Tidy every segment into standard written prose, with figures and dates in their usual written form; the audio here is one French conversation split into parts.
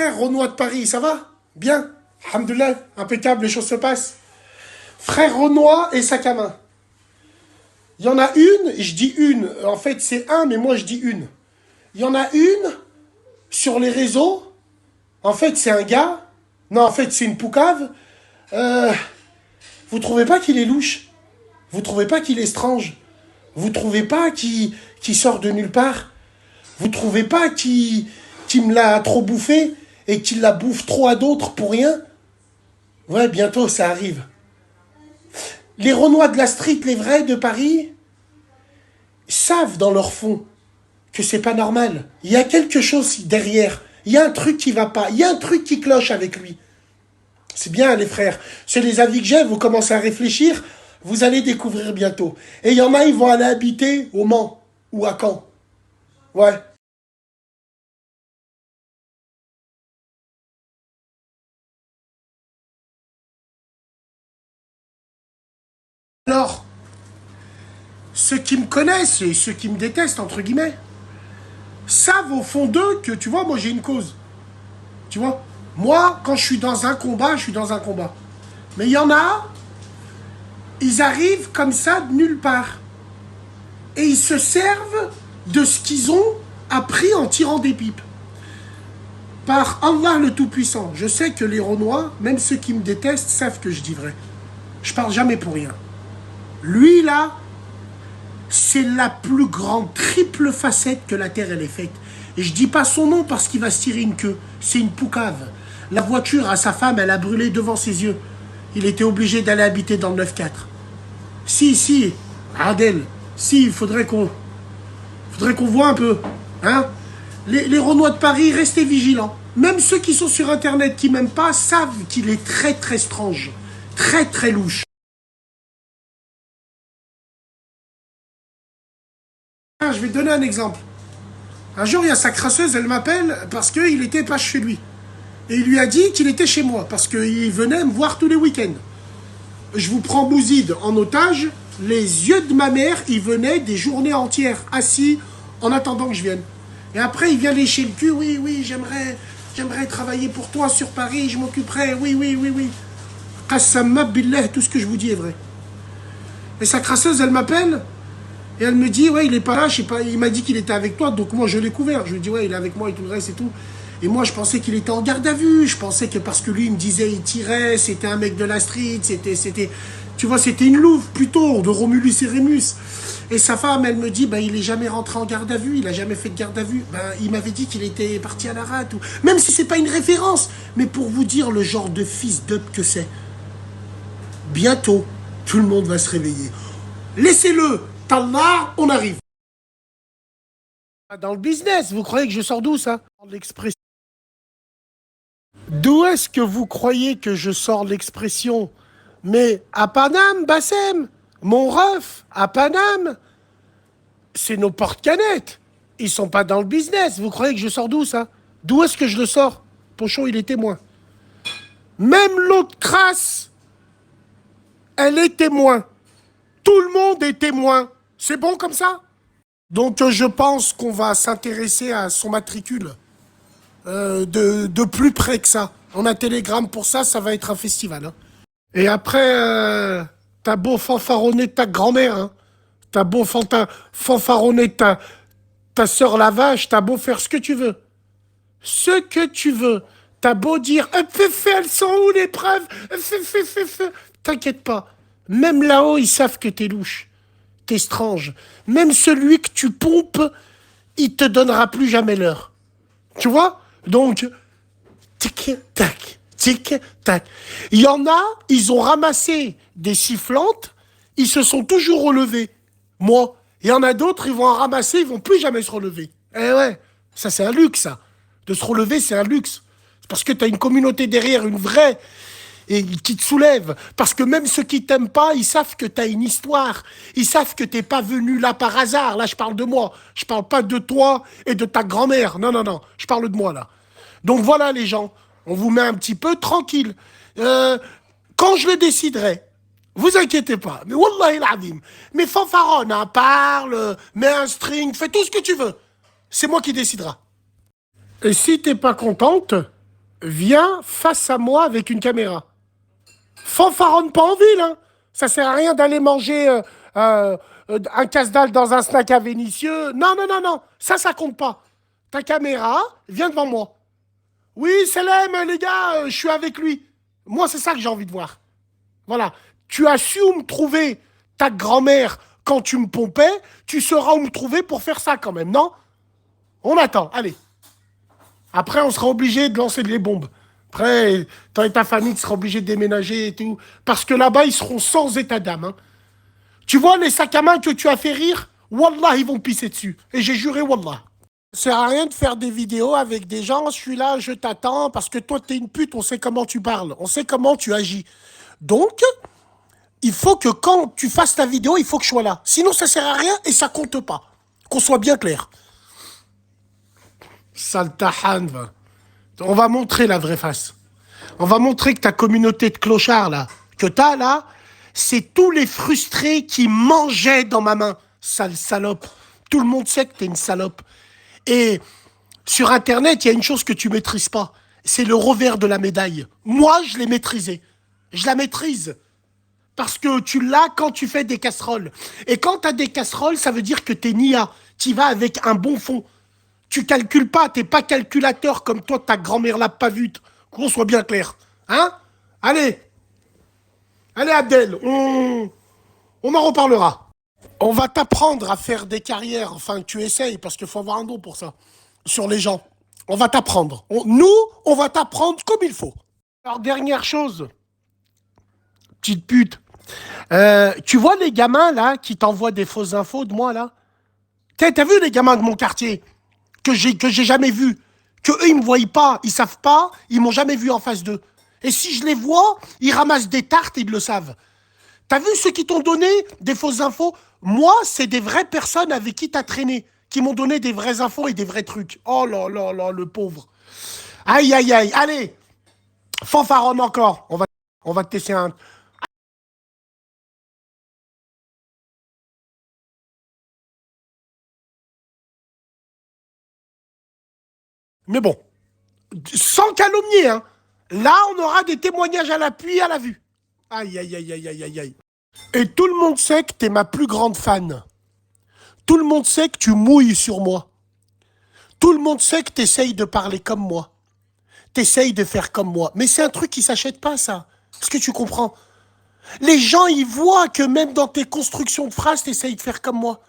Frère Renoir de Paris, ça va? Bien? Alhamdoulilah, impeccable, les choses se passent. Frère Renoir et sac à main. Il y en a une, je dis une, en fait c'est un, mais moi je dis une. Il y en a une sur les réseaux, en fait c'est un gars, non en fait c'est une poucave. Vous trouvez pas qu'il est louche? Vous trouvez pas qu'il est strange? Vous trouvez pas qu'il sort de nulle part? Vous trouvez pas qu'il me l'a trop bouffé et qu'il la bouffe trop à d'autres pour rien? Ouais, bientôt ça arrive. Les Renois de la street, les vrais de Paris, savent dans leur fond que c'est pas normal. Il y a quelque chose derrière. Il y a un truc qui va pas. Il y a un truc qui cloche avec lui. C'est bien, les frères. C'est les avis que j'ai. Vous commencez à réfléchir. Vous allez découvrir bientôt. Et il y en a, ils vont aller habiter au Mans ou à Caen. Ouais. Alors, ceux qui me connaissent et ceux qui me détestent, entre guillemets, savent au fond d'eux que, tu vois, moi j'ai une cause. Tu vois, moi, quand je suis dans un combat, je suis dans un combat. Mais il y en a, ils arrivent comme ça de nulle part. Et ils se servent de ce qu'ils ont appris en tirant des pipes. Par Allah le Tout-Puissant, je sais que les Renois, même ceux qui me détestent, savent que je dis vrai. Je parle jamais pour rien. Lui, là, c'est la plus grande triple facette que la Terre, elle est faite. Et je dis pas son nom parce qu'il va se tirer une queue. C'est une poucave. La voiture à sa femme, elle a brûlé devant ses yeux. Il était obligé d'aller habiter dans le 9-4. Si, Adel, si, il faudrait qu'on voit un peu. Hein, les Renois de Paris, restez vigilants. Même ceux qui sont sur Internet, qui m'aiment pas, savent qu'il est très, très strange. Très, très louche. Je vais te donner un exemple. Un jour, il y a sa crasseuse, elle m'appelle parce qu'il était pas chez lui. Et il lui a dit qu'il était chez moi, parce qu'il venait me voir tous les week-ends. Je vous prends Bouzid en otage, les yeux de ma mère, il venait des journées entières, assis, en attendant que je vienne. Et après, il vient lécher le cul, oui, j'aimerais travailler pour toi sur Paris, je m'occuperai, oui. Qassamma billah, tout ce que je vous dis est vrai. Et sa crasseuse, elle m'appelle, et elle me dit, ouais, il est pas là, je sais pas, il m'a dit qu'il était avec toi, donc moi je l'ai couvert. Je lui dis, ouais, il est avec moi et tout le reste et tout. Et moi je pensais qu'il était en garde à vue, je pensais que parce que lui il me disait, il tirait, c'était un mec de la street, tu vois, c'était une louve plutôt, de Romulus et Rémus. Et sa femme, elle me dit, ben il est jamais rentré en garde à vue, il a jamais fait de garde à vue. Ben il m'avait dit qu'il était parti à la rate, ou même si c'est pas une référence, mais pour vous dire le genre de fils d'up que c'est. Bientôt, tout le monde va se réveiller. Laissez-le. Tallah, on arrive. Dans le business, vous croyez que je sors d'où ça? L'expression. D'où est-ce que vous croyez que je sors l'expression? Mais à Paname, Bassem, mon ref, à Paname, c'est nos porte-canettes. Ils sont pas dans le business. Vous croyez que je sors d'où ça? D'où est-ce que je le sors? Pochon, il est témoin. Même l'autre crasse, elle est témoin. Tout le monde est témoin. C'est bon comme ça? Donc je pense qu'on va s'intéresser à son matricule de plus près que ça. On a Telegram pour ça, ça va être un festival. Hein. Et après, t'as beau fanfaronner ta grand-mère, hein. T'as beau fanfaronner ta sœur la vache, t'as beau faire ce que tu veux. Ce que tu veux. T'as beau dire, elles sont où les preuves? T'inquiète pas. Même là-haut, ils savent que t'es louche. T'es strange. Même celui que tu pompes, il te donnera plus jamais l'heure. Tu vois? Donc, tic-tac, tic-tac. Il y en a, ils ont ramassé des sifflantes, ils se sont toujours relevés. Moi, il y en a d'autres, ils vont en ramasser, ils vont plus jamais se relever. Eh ouais, ça c'est un luxe, ça. De se relever, c'est un luxe. C'est parce que t'as une communauté derrière, une vraie, et qui te soulève. Parce que même ceux qui t'aiment pas, ils savent que t'as une histoire. Ils savent que t'es pas venu là par hasard. Là, je parle de moi. Je parle pas de toi et de ta grand-mère. Non. Je parle de moi, là. Donc voilà, les gens. On vous met un petit peu tranquille. Quand je le déciderai, vous inquiétez pas. Mais Wallahi l'azim. Mais fanfaronne, hein, parle, mets un string, fais tout ce que tu veux. C'est moi qui décidera. Et si t'es pas contente, vient face à moi avec une caméra. Fanfaronne pas en ville, hein. Ça sert à rien d'aller manger un casse-dalle dans un snack à Vénitieux. Non, non, non, non. Ça compte pas. Ta caméra, vient devant moi. Oui, Selem, les gars, je suis avec lui. Moi, c'est ça que j'ai envie de voir. Voilà. Tu as su où me trouver ta grand-mère quand tu me pompais. Tu sauras où me trouver pour faire ça quand même, non? On attend. Allez. Après, on sera obligé de lancer des bombes. Après, toi et ta famille, tu seras obligé de déménager et tout. Parce que là-bas, ils seront sans état d'âme, hein. Tu vois les sacs à main que tu as fait rire? Wallah, ils vont pisser dessus. Et j'ai juré, Wallah. Ça sert à rien de faire des vidéos avec des gens, je suis là, je t'attends, parce que toi, t'es une pute, on sait comment tu parles, on sait comment tu agis. Donc, il faut que quand tu fasses ta vidéo, il faut que je sois là. Sinon, ça sert à rien et ça compte pas. Qu'on soit bien clair. Saltahan, va. On va montrer la vraie face. On va montrer que ta communauté de clochards, là, que t'as, là, c'est tous les frustrés qui mangeaient dans ma main. Sale salope. Tout le monde sait que t'es une salope. Et sur Internet, il y a une chose que tu maîtrises pas. C'est le revers de la médaille. Moi, je l'ai maîtrisé. Je la maîtrise. Parce que tu l'as quand tu fais des casseroles. Et quand tu as des casseroles, ça veut dire que t'es Nia. Tu vas avec un bon fond. Tu calcules pas, t'es pas calculateur comme toi, ta grand-mère l'a pas vu. Qu'on soit bien clair. Hein? Allez. Allez, Abdel, on en reparlera. On va t'apprendre à faire des carrières. Enfin, tu essayes, parce qu'il faut avoir un don pour ça. Sur les gens. On va t'apprendre. Nous, on va t'apprendre comme il faut. Alors, dernière chose. Petite pute. Tu vois les gamins, là, qui t'envoient des fausses infos de moi, là? T'as vu les gamins de mon quartier que j'ai jamais vus? Que eux, ils me voient pas, ils savent pas, ils m'ont jamais vu en face d'eux. Et si je les vois, ils ramassent des tartes et ils le savent. T'as vu ceux qui t'ont donné des fausses infos? Moi, c'est des vraies personnes avec qui t'as traîné, qui m'ont donné des vraies infos et des vrais trucs. Oh là là là, le pauvre. Aïe aïe aïe, allez, fanfaronne encore. On va te tester un... Mais bon, sans calomnier, hein. Là, on aura des témoignages à l'appui, à la vue. Aïe, aïe, aïe, aïe, aïe, aïe, aïe. Et tout le monde sait que t'es ma plus grande fan. Tout le monde sait que tu mouilles sur moi. Tout le monde sait que t'essayes de parler comme moi. T'essayes de faire comme moi. Mais c'est un truc qui s'achète pas, ça. Est-ce que tu comprends? Les gens, ils voient que même dans tes constructions de phrases, t'essayes de faire comme moi.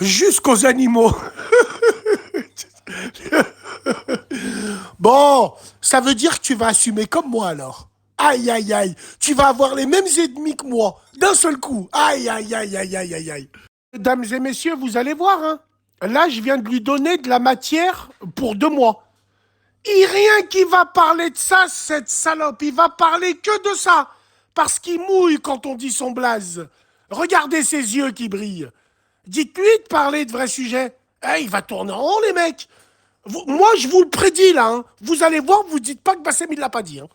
Jusqu'aux animaux. Bon, ça veut dire que tu vas assumer comme moi alors. Aïe, aïe, aïe. Tu vas avoir les mêmes ennemis que moi, d'un seul coup. Aïe, aïe, aïe, aïe, aïe, aïe, aïe. Mesdames et messieurs, vous allez voir, hein. Là, je viens de lui donner de la matière pour 2 mois. Et rien qui va parler de ça, cette salope. Il va parler que de ça. Parce qu'il mouille quand on dit son blaze. Regardez ses yeux qui brillent. Dites-lui de parler de vrais sujets. Eh, il va tourner en rond, les mecs. Moi, je vous le prédis, là. Hein. Vous allez voir, vous dites pas que Bassem, il l'a pas dit. Hein.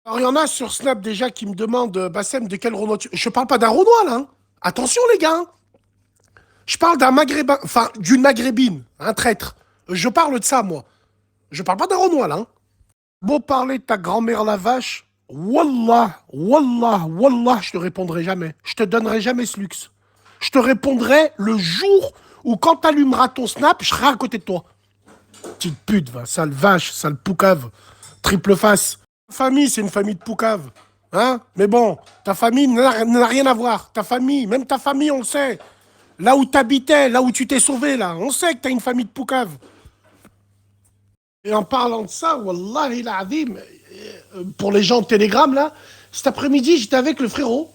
Alors, il y en a sur Snap déjà qui me demandent, Bassem, de quel Renoir tu... Je parle pas d'un Renoir, là. Hein. Attention, les gars. Hein. Je parle d'un Maghrébin, enfin, d'une Maghrébine, un traître. Je parle de ça, moi. Je parle pas d'un Renoir, là. Hein. Beau parler de ta grand-mère la vache, Wallah, Wallah, Wallah, je te répondrai jamais. Je te donnerai jamais ce luxe. Je te répondrai le jour où, quand t'allumeras ton Snap, je serai à côté de toi. Petite pute, va, sale vache, sale poucave, triple face. Ta famille, c'est une famille de poucave. Hein? Mais bon, ta famille n'a rien à voir. Ta famille, même ta famille, on le sait. Là où t'habitais, là où tu t'es sauvé, là, on sait que t'as une famille de poucave. Et en parlant de ça, Wallahi l'azim, pour les gens de Telegram, là, cet après-midi, j'étais avec le frérot.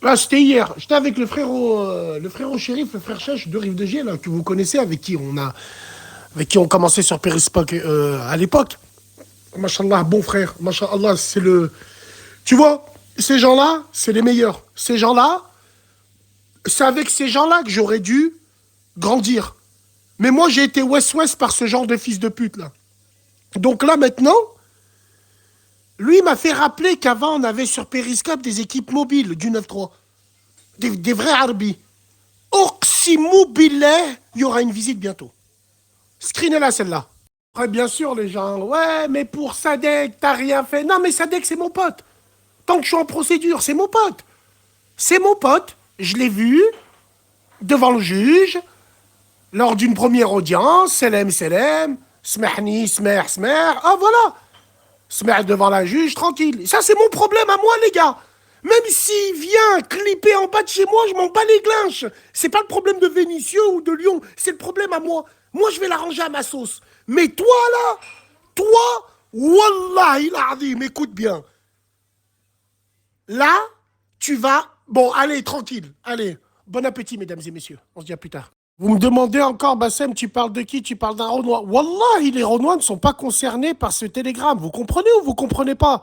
Là, c'était hier. J'étais avec le frérot shérif, le frère Chèche de Rive de Gier, là, que vous connaissez, avec qui on commençait sur Periscope à l'époque. Machallah, bon frère. Machallah, c'est le... Tu vois, ces gens-là, c'est les meilleurs. Ces gens-là, c'est avec ces gens-là que j'aurais dû grandir. Mais moi, j'ai été ouest-ouest par ce genre de fils de pute, là. Donc là, maintenant, lui m'a fait rappeler qu'avant, on avait sur Periscope des équipes mobiles du 9-3. Des vrais Arbis. Oxymobile, il y aura une visite bientôt. Screenez-la, celle-là. Ouais, bien sûr, les gens. Ouais, mais pour Sadek, t'as rien fait. Non, mais Sadek, c'est mon pote. Tant que je suis en procédure, c'est mon pote. C'est mon pote. Je l'ai vu devant le juge, lors d'une première audience. Selem, selem. Smehni, smeh, smeh. Ah, voilà. Smeh devant la juge, tranquille. Ça, c'est mon problème à moi, les gars. Même s'il vient clipper en bas de chez moi, je m'en bats les glinches. C'est pas le problème de Vénitieux ou de Lyon, c'est le problème à moi. Moi, je vais l'arranger à ma sauce. Mais toi, là, toi, Wallah, il a dit, m'écoute bien. Là, tu vas... Bon, allez, tranquille. Allez, bon appétit, mesdames et messieurs. On se dit à plus tard. Vous me demandez encore, Bassem, tu parles de qui? Tu parles d'un Renoir. Wallah, les Renois ne sont pas concernés par ce télégramme. Vous comprenez ou vous comprenez pas?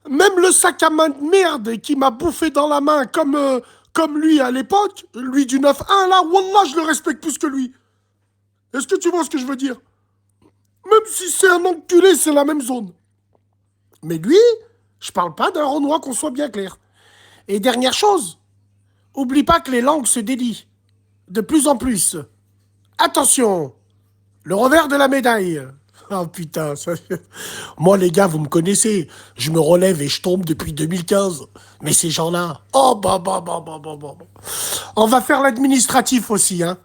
Même le sac à main de merde qui m'a bouffé dans la main comme lui à l'époque, lui du 9-1, là, Wallah, je le respecte plus que lui. Est-ce que tu vois ce que je veux dire? Même si c'est un enculé, c'est la même zone. Mais lui, je parle pas d'un Renoir, qu'on soit bien clair. Et dernière chose, oublie pas que les langues se délient. De plus en plus. Attention, le revers de la médaille. Oh putain, ça... Moi les gars, vous me connaissez. Je me relève et je tombe depuis 2015. Mais ces gens-là, oh bah. On va faire l'administratif aussi, hein.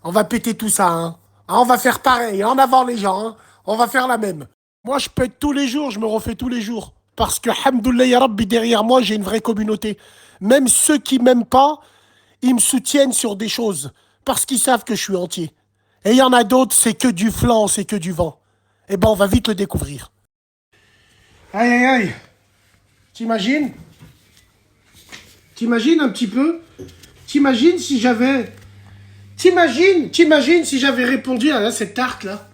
On va péter tout ça, hein. On va faire pareil, en avant les gens, hein. On va faire la même. Moi je pète tous les jours, je me refais tous les jours. Parce que, hamdoulilah ya Rabbi, derrière moi, j'ai une vraie communauté. Même ceux qui m'aiment pas, ils me soutiennent sur des choses. Parce qu'ils savent que je suis entier. Et il y en a d'autres, c'est que du flanc, c'est que du vent. Eh ben, on va vite le découvrir. Aïe, aïe, aïe. T'imagines? T'imagines un petit peu? T'imagines si j'avais... T'imagines si j'avais répondu à cette tarte là?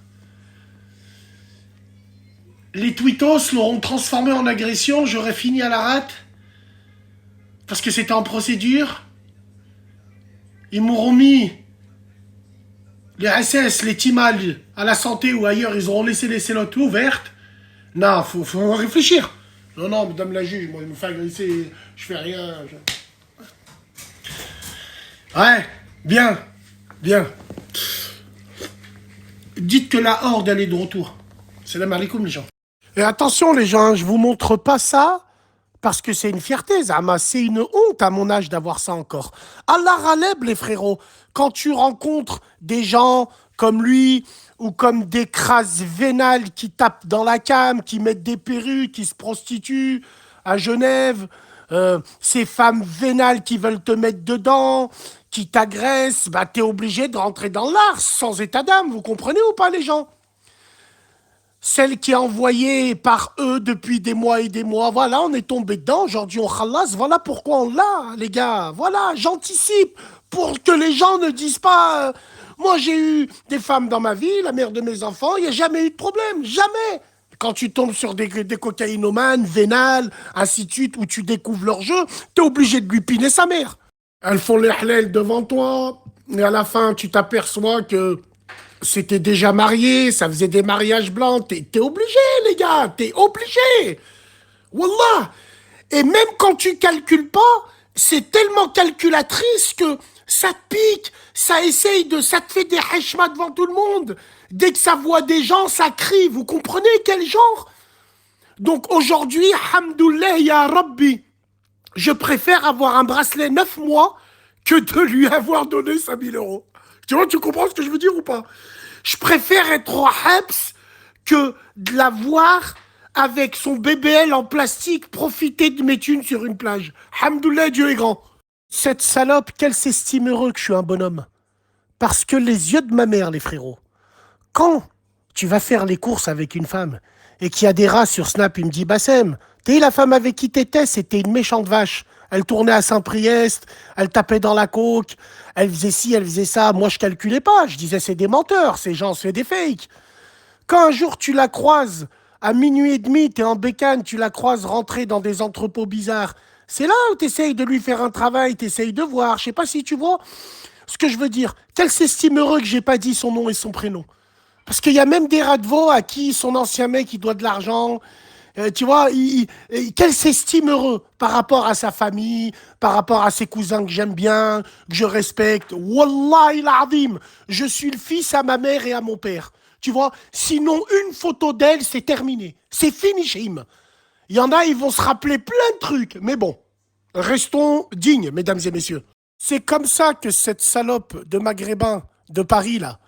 Les tweetos l'auront transformé en agression, j'aurais fini à la rate. Parce que c'était en procédure. Ils m'auront mis les SS, les Timal, à la santé ou ailleurs, ils auront laissé les cellottes ouvertes. Non, faut réfléchir. Non, madame la juge, moi, il me fait agresser, je fais rien. Ouais, bien. Dites que la horde, elle est de retour. Salam alaikum, les gens. Et attention, les gens, je vous montre pas ça parce que c'est une fierté, Zama. C'est une honte à mon âge d'avoir ça encore. Allah raleb, les frérots. Quand tu rencontres des gens comme lui ou comme des crasses vénales qui tapent dans la cam, qui mettent des perruques, qui se prostituent à Genève, ces femmes vénales qui veulent te mettre dedans, qui t'agressent, bah t'es obligé de rentrer dans l'art sans état d'âme. Vous comprenez ou pas, les gens? Celle qui est envoyée par eux depuis des mois et des mois. Voilà, on est tombé dedans. Aujourd'hui, on khalas. Voilà pourquoi on l'a, les gars. Voilà, j'anticipe pour que les gens ne disent pas moi, j'ai eu des femmes dans ma vie, la mère de mes enfants, il n'y a jamais eu de problème. Jamais. Quand tu tombes sur des cocaïnomanes, vénales, ainsi de suite, où tu découvres leur jeu, t'es obligé de lui piner sa mère. Elles font les halal devant toi, et à la fin, tu t'aperçois que c'était déjà marié, ça faisait des mariages blancs. T'es obligé, les gars, t'es obligé. Wallah. Et même quand tu calcules pas, c'est tellement calculatrice que ça te pique, ça essaye de... Ça te fait des hachmas devant tout le monde. Dès que ça voit des gens, ça crie. Vous comprenez quel genre? Donc aujourd'hui, hamdoullah ya Rabbi, je préfère avoir un bracelet 9 mois que de lui avoir donné 5000 euros. Tu vois, tu comprends ce que je veux dire ou pas? Je préfère être au Habs que de la voir avec son BBL en plastique profiter de mes thunes sur une plage. Hamdoullah, Dieu est grand. Cette salope, qu'elle s'estime heureux que je suis un bonhomme. Parce que les yeux de ma mère, les frérots, quand tu vas faire les courses avec une femme et qu'il y a des rats sur Snap, il me dit « Bassem, t'es la femme avec qui t'étais, c'était une méchante vache. Elle tournait à Saint-Priest, elle tapait dans la coke, elle faisait ci, elle faisait ça. Moi, je calculais pas. Je disais, c'est des menteurs, ces gens, c'est des fakes. » Quand un jour, tu la croises, à minuit et demi, t'es en bécane, tu la croises rentrer dans des entrepôts bizarres, c'est là où t'essayes de lui faire un travail, t'essayes de voir. Je sais pas si tu vois ce que je veux dire. Qu'elle s'estime heureux que j'ai pas dit son nom et son prénom. Parce qu'il y a même des rats de veau à qui son ancien mec, il doit de l'argent. Tu vois, qu'elle s'estime heureux par rapport à sa famille, par rapport à ses cousins que j'aime bien, que je respecte. Wallahi l'azim, je suis le fils à ma mère et à mon père. Tu vois, sinon une photo d'elle, c'est terminé. C'est fini chez him. Il y en a, ils vont se rappeler plein de trucs. Mais bon, restons dignes, mesdames et messieurs. C'est comme ça que cette salope de maghrébin de Paris, là,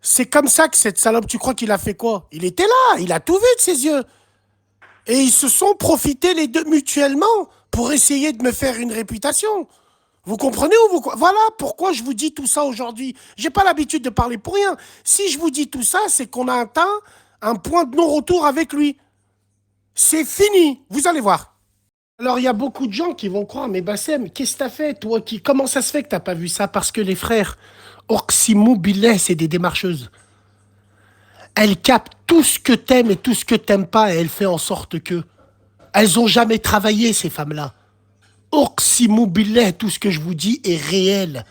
c'est comme ça que cette salope, tu crois qu'il a fait quoi? Il était là, il a tout vu de ses yeux. Et ils se sont profités les deux mutuellement pour essayer de me faire une réputation. Vous comprenez ou vous... Voilà pourquoi je vous dis tout ça aujourd'hui. J'ai pas l'habitude de parler pour rien. Si je vous dis tout ça, c'est qu'on a atteint un point de non-retour avec lui. C'est fini, vous allez voir. Alors, il y a beaucoup de gens qui vont croire, mais Bassem, qu'est-ce que t'as fait, toi qui... Comment ça se fait que t'as pas vu ça? Parce que les frères, Orximou Billet, c'est des démarcheuses. Elles captent tout ce que t'aimes et tout ce que t'aimes pas, et elles font en sorte que... Elles ont jamais travaillé, ces femmes-là. Orximou Billet, tout ce que je vous dis est réel.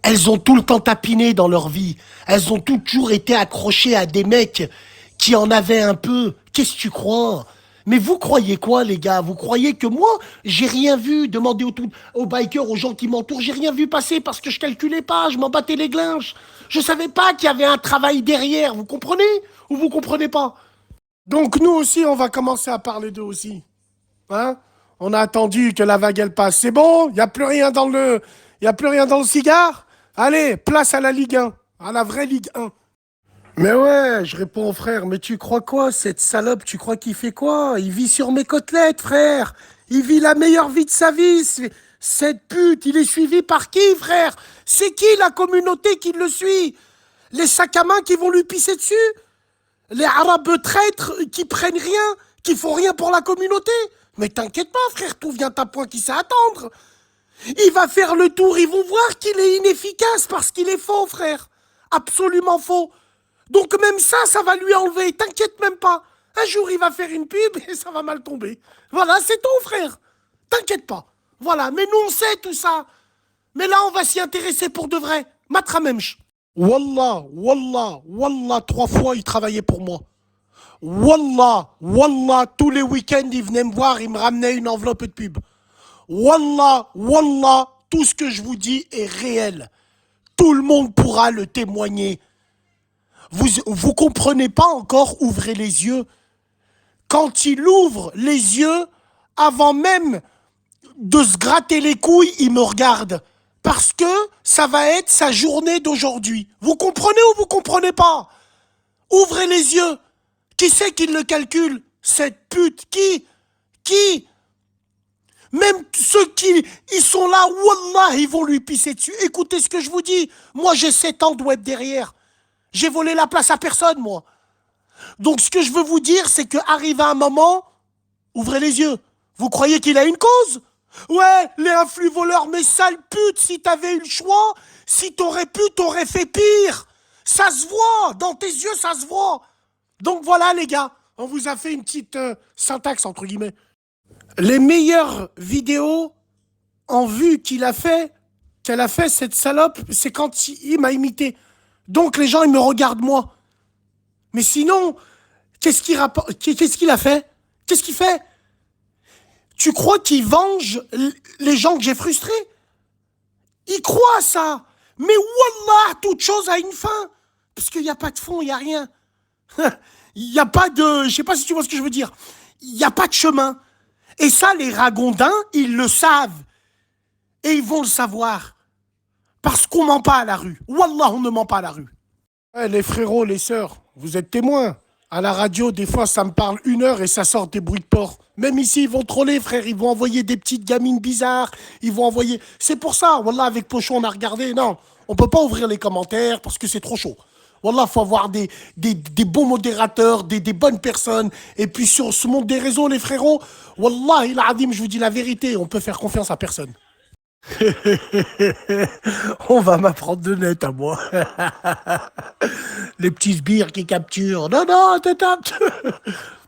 Elles ont tout le temps tapiné dans leur vie. Elles ont toujours été accrochées à des mecs qui en avaient un peu. Qu'est-ce que tu crois? Mais vous croyez quoi, les gars? Vous croyez que moi, j'ai rien vu? Demandez aux bikers, aux gens qui m'entourent, j'ai rien vu passer parce que je calculais pas, je m'en battais les glinches. Je savais pas qu'il y avait un travail derrière, vous comprenez? Ou vous comprenez pas? Donc nous aussi, on va commencer à parler d'eux aussi. Hein? On a attendu que la vague elle passe. C'est bon? Il n'y a plus rien dans le... Y a plus rien dans le cigare? Allez, place à la Ligue 1. À la vraie Ligue 1. Mais ouais, je réponds au frère, mais tu crois quoi, cette salope, tu crois qu'il fait quoi? Il vit sur mes côtelettes, frère. Il vit la meilleure vie de sa vie. Cette pute, il est suivi par qui, frère? C'est qui la communauté qui le suit? Les sacs à main qui vont lui pisser dessus? Les arabes traîtres qui prennent rien, qui font rien pour la communauté? Mais t'inquiète pas, frère, tout vient à point qui sait attendre. Il va faire le tour, ils vont voir qu'il est inefficace parce qu'il est faux, frère. Absolument faux. Donc même ça, ça va lui enlever, t'inquiète même pas. Un jour, il va faire une pub et ça va mal tomber. Voilà, c'est tout, frère. T'inquiète pas. Voilà, mais nous, on sait tout ça. Mais là, on va s'y intéresser pour de vrai. Matramemch. Wallah, wallah, wallah, 3 fois, il travaillait pour moi. Wallah, wallah, tous les week-ends, il venait me voir, il me ramenait une enveloppe de pub. Wallah, wallah, tout ce que je vous dis est réel. Tout le monde pourra le témoigner. Vous comprenez pas encore, ouvrez les yeux. Quand il ouvre les yeux, avant même de se gratter les couilles, il me regarde. Parce que ça va être sa journée d'aujourd'hui. Vous comprenez ou vous comprenez pas? Ouvrez les yeux. Qui c'est qui le calcule? Cette pute, qui? Même ceux qui ils sont là, wallah, ils vont lui pisser dessus. Écoutez ce que je vous dis. Moi, j'ai 7 ans de web derrière. J'ai volé la place à personne, moi. Donc, ce que je veux vous dire, c'est qu'arrive un moment, ouvrez les yeux. Vous croyez qu'il a une cause? Ouais, les influx voleurs, mais sale pute, si t'avais eu le choix, si t'aurais pu, t'aurais fait pire. Ça se voit, dans tes yeux, ça se voit. Donc voilà, les gars, on vous a fait une petite syntaxe, entre guillemets. Les meilleures vidéos en vue qu'elle a fait, cette salope, c'est quand il m'a imité. Donc les gens, ils me regardent moi. Mais sinon, qu'est-ce qu'il a fait? Qu'est-ce qu'il fait? Tu crois qu'il venge les gens que j'ai frustrés? Il croit à ça. Mais wallah, toute chose a une fin. Parce qu'il n'y a pas de fond, il n'y a rien. Il n'y a pas de... Je sais pas si tu vois ce que je veux dire. Il n'y a pas de chemin. Et ça, les ragondins, ils le savent. Et ils vont le savoir. Parce qu'on ment pas à la rue. Wallah, on ne ment pas à la rue. Ouais, les frérots, les sœurs, vous êtes témoins. À la radio, des fois, ça me parle 1 heure et ça sort des bruits de porc. Même ici, ils vont troller, frère. Ils vont envoyer des petites gamines bizarres. Ils vont envoyer... C'est pour ça, wallah, avec Pochon, on a regardé. Non, on peut pas ouvrir les commentaires parce que c'est trop chaud. Wallah, faut avoir des bons modérateurs, des bonnes personnes. Et puis sur ce monde des réseaux, les frérots, wallah, il a dit, je vous dis la vérité, on peut faire confiance à personne. On va m'apprendre de net à moi. Les petits sbires qui capturent. Non, non,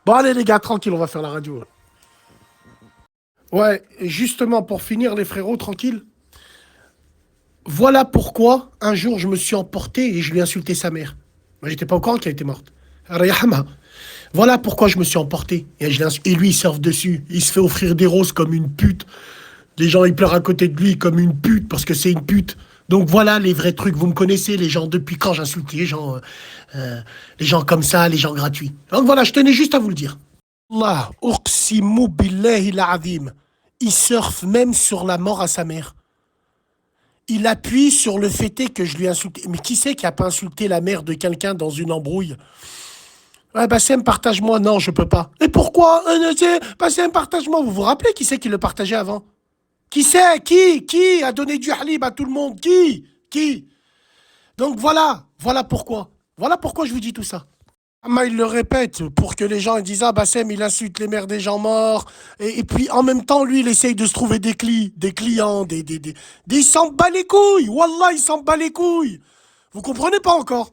Bon, allez, les gars, tranquille, on va faire la radio. Ouais, et justement, pour finir, les frérots, tranquille. Voilà pourquoi, un jour, je me suis emporté et je lui ai insulté sa mère. Moi, j'étais pas au courant qu'elle était morte. Rayahama. Voilà pourquoi je me suis emporté. Et lui, il surfe dessus. Il se fait offrir des roses comme une pute. Les gens, ils pleurent à côté de lui comme une pute parce que c'est une pute. Donc voilà les vrais trucs. Vous me connaissez, les gens, depuis quand j'insulte les gens comme ça, les gens gratuits. Donc voilà, je tenais juste à vous le dire. Allah, uqsimu billahi l'azim. Il surfe même sur la mort à sa mère. Il appuie sur le fait est que je lui ai insulté. Mais qui c'est qui a pas insulté la mère de quelqu'un dans une embrouille? Ouais, Bassem, partage-moi. Non, je peux pas. Et pourquoi? Bassem, partage-moi. Vous vous rappelez qui c'est qui le partageait avant? Qui c'est? Qui a donné du halib à tout le monde? Qui? Donc voilà, voilà pourquoi. Voilà pourquoi je vous dis tout ça. Amma, il le répète pour que les gens ils disent ah Bassem il insulte les mères des gens morts et puis en même temps lui il essaye de se trouver des clients il s'en bat les couilles Wallah il s'en bat les couilles vous comprenez pas encore